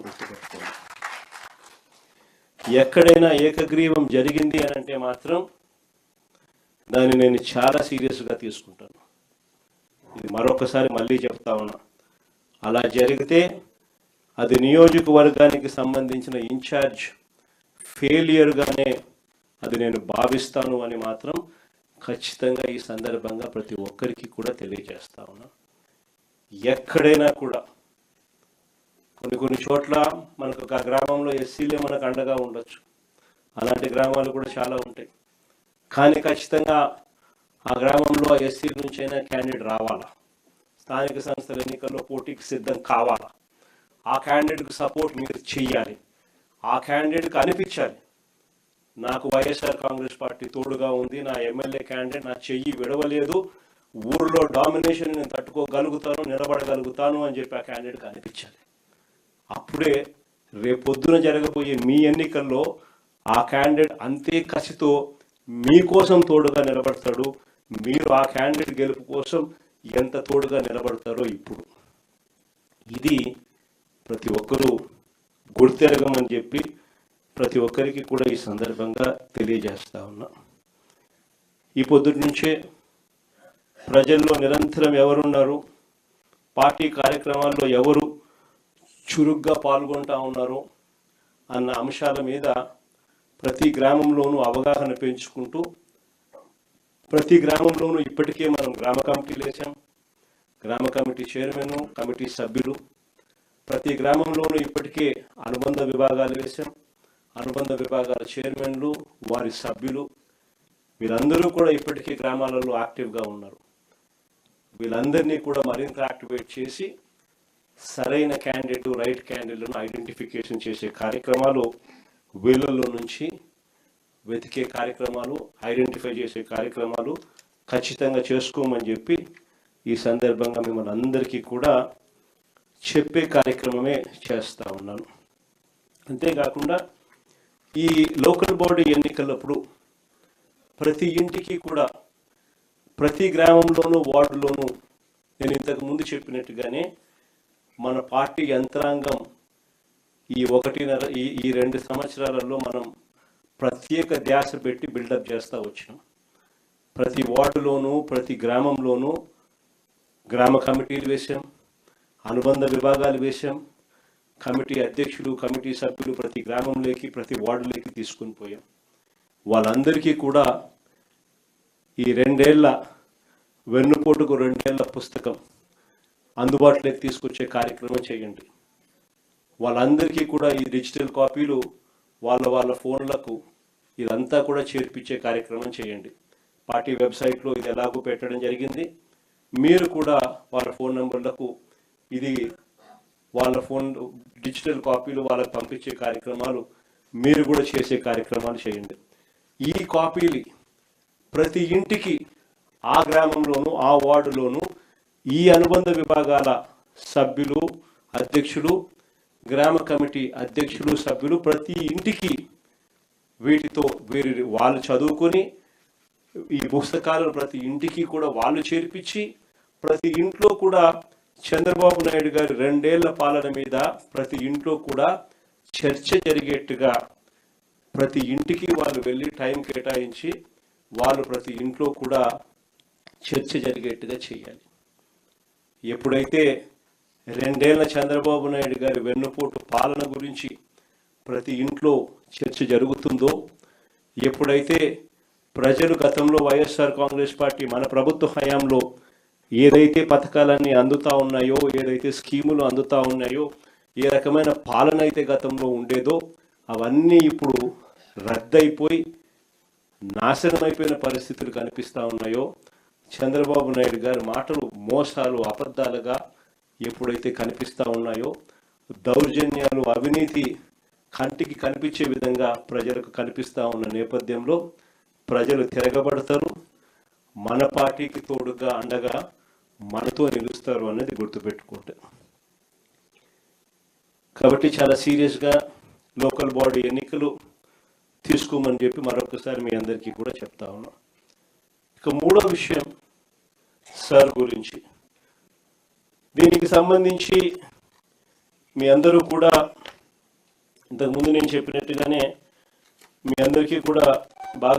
గుర్తుపెట్టుకోండి. ఎక్కడైనా ఏకగ్రీవం జరిగింది అని అంటే మాత్రం దాన్ని నేను చాలా సీరియస్గా తీసుకుంటాను. ఇది మరొకసారి మళ్ళీ చెప్తా ఉన్నా. అలా జరిగితే అది నియోజకవర్గానికి సంబంధించిన ఇన్ఛార్జ్ ఫెయిలియర్గానే అది నేను భావిస్తాను అని మాత్రం ఖచ్చితంగా ఈ సందర్భంగా ప్రతి ఒక్కరికి కూడా తెలియజేస్తా ఉన్నా. ఎక్కడైనా కూడా కొన్ని చోట్ల మనకు ఒక గ్రామంలో ఎస్సీలే మనకు అండగా ఉండొచ్చు, అలాంటి గ్రామాలు కూడా చాలా ఉంటాయి. కానీ ఖచ్చితంగా ఆ గ్రామంలో ఎస్సీ నుంచైనా క్యాండిడేట్ రావాలా, స్థానిక సంస్థల ఎన్నికల్లో పోటీకి సిద్ధం కావాలా, ఆ క్యాండిడేట్కి సపోర్ట్ మీరు చెయ్యాలి, ఆ క్యాండిడేట్కి అనిపించాలి నాకు వైఎస్ఆర్ కాంగ్రెస్ పార్టీ తోడుగా ఉంది, నా ఎమ్మెల్యే క్యాండిడేట్ నా చెయ్యి విడవలేదు, ఊర్లో డామినేషన్ నేను తట్టుకోగలుగుతాను, నిలబడగలుగుతాను అని చెప్పి ఆ క్యాండిడేట్కి అనిపించాలి. అప్పుడే రేపొద్దున జరగబోయే మీ ఎన్నికల్లో ఆ క్యాండిడేట్ అంతే కసితో మీకోసం తోడుగా నిలబడతాడు. మీరు ఆ క్యాండిడేట్ గెలుపు కోసం ఎంత తోడుగా నిలబడతారో ఇప్పుడు ఇది ప్రతి ఒక్కరూ గుర్తెరగమని చెప్పి ప్రతి ఒక్కరికి కూడా ఈ సందర్భంగా తెలియజేస్తా ఉన్నా. ఈ పొద్దుటి నుంచే ప్రజల్లో నిరంతరం ఎవరున్నారు, పార్టీ కార్యక్రమాల్లో ఎవరు చురుగ్గా పాల్గొంటా ఉన్నారు అన్న అంశాల మీద ప్రతి గ్రామంలోనూ అవగాహన పెంచుకుంటూ ప్రతి గ్రామంలోనూ ఇప్పటికే మనం గ్రామ కమిటీలు వేసాం. గ్రామ కమిటీ చైర్మన్, కమిటీ సభ్యులు, ప్రతి గ్రామంలోనూ ఇప్పటికే అనుబంధ విభాగాలు వేసాం. అనుబంధ విభాగాల చైర్మన్లు, వారి సభ్యులు వీళ్ళందరూ కూడా ఇప్పటికీ గ్రామాలలో యాక్టివ్గా ఉన్నారు. వీళ్ళందరినీ కూడా మరింత యాక్టివేట్ చేసి సరైన క్యాండిడేట్, రైట్ క్యాండిడేట్లను ఐడెంటిఫికేషన్ చేసే కార్యక్రమాలు, వీళ్ళల్లో నుంచి వెతికే కార్యక్రమాలు, ఐడెంటిఫై చేసే కార్యక్రమాలు ఖచ్చితంగా చేసుకోమని చెప్పి ఈ సందర్భంగా మిమ్మల్ని అందరికీ కూడా చెప్పే కార్యక్రమమే చేస్తూ ఉన్నాను. అంతేకాకుండా ఈ లోకల్ బాడీ ఎన్నికలప్పుడు ప్రతి ఇంటికి కూడా, ప్రతి గ్రామంలోనూ, వార్డులోనూ నేను ఇంతకు ముందు చెప్పినట్టుగానే మన పార్టీ యంత్రాంగం ఈ 2 సంవత్సరాలలో మనం ప్రత్యేక ధ్యాస పెట్టి బిల్డప్ చేస్తూ వచ్చినాం. ప్రతి వార్డులోనూ, ప్రతి గ్రామంలోనూ గ్రామ కమిటీలు వేసాం, అనుబంధ విభాగాలు వేసాం, కమిటీ అధ్యక్షులు, కమిటీ సభ్యులు ప్రతి గ్రామంలోకి, ప్రతి వార్డులోకి తీసుకుని పోయాం. వాళ్ళందరికీ కూడా ఈ 2 ఏళ్ల వెన్నుపోటుకు 2 ఏళ్ల పుస్తకం అందుబాటులోకి తీసుకొచ్చే కార్యక్రమం చేయండి. వాళ్ళందరికీ కూడా ఈ డిజిటల్ కాపీలు వాళ్ళ ఫోన్లకు ఇదంతా కూడా చేర్పించే కార్యక్రమం చేయండి. పార్టీ వెబ్సైట్లో ఇది ఎలాగో పెట్టడం జరిగింది. మీరు కూడా వాళ్ళ ఫోన్ నెంబర్లకు ఇది వాళ్ళ ఫోన్ డిజిటల్ కాపీలు వాళ్ళకు పంపించే కార్యక్రమాలు మీరు కూడా చేసే కార్యక్రమాలు చేయండి. ఈ కాపీలు ప్రతి ఇంటికి, ఆ గ్రామంలోనూ, ఆ వార్డులోనూ ఈ అనుబంధ విభాగాల సభ్యులు, అధ్యక్షులు, గ్రామ కమిటీ అధ్యక్షులు, సభ్యులు ప్రతి ఇంటికి వీటితో వాళ్ళు చదువుకొని ఈ పుస్తకాలను ప్రతి ఇంటికి కూడా వాళ్ళు చేర్పించి ప్రతి ఇంట్లో కూడా చంద్రబాబు నాయుడు గారి 2 ఏళ్ల పాలన మీద ప్రతి ఇంట్లో కూడా చర్చ జరిగేట్టుగా ప్రతి ఇంటికి వాళ్ళు వెళ్ళి టైం కేటాయించి వాళ్ళు ప్రతి ఇంట్లో కూడా చర్చ జరిగేట్టుగా చేయాలి. ఎప్పుడైతే 2 ఏళ్ల చంద్రబాబు నాయుడు గారి వెన్నుపోటు పాలన గురించి ప్రతి ఇంట్లో చర్చ జరుగుతుందో, ఎప్పుడైతే ప్రజలు గతంలో వైఎస్ఆర్ కాంగ్రెస్ పార్టీ మన ప్రభుత్వ హయాంలో ఏదైతే పథకాలన్నీ అందుతూ ఉన్నాయో, ఏదైతే స్కీములు అందుతూ ఉన్నాయో, ఏ రకమైన పాలన అయితే గతంలో ఉండేదో అవన్నీ ఇప్పుడు రద్దయిపోయి నాశనమైపోయిన పరిస్థితులు కనిపిస్తూ ఉన్నాయో, చంద్రబాబు నాయుడు గారి మాటలు మోసాలు, అబద్ధాలుగా ఎప్పుడైతే కనిపిస్తూ ఉన్నాయో, దౌర్జన్యాలు, అవినీతి కంటికి కనిపించే విధంగా ప్రజలకు కనిపిస్తూ ఉన్న నేపథ్యంలో ప్రజలు తిరగబడతారు. మన పార్టీకి తోడుగా, అండగా మనతో నిలుస్తారు అనేది గుర్తుపెట్టుకుంటే. కాబట్టి చాలా సీరియస్గా లోకల్ బాడీ ఎన్నికలు తీసుకోమని చెప్పి మరొకసారి మీ అందరికీ కూడా చెప్తా ఉన్నాం. ఇక 3వ విషయం సార్ గురించి. దీనికి సంబంధించి మీ అందరూ కూడా ఇంతకుముందు నేను చెప్పినట్టుగానే మీ అందరికీ కూడా బాగా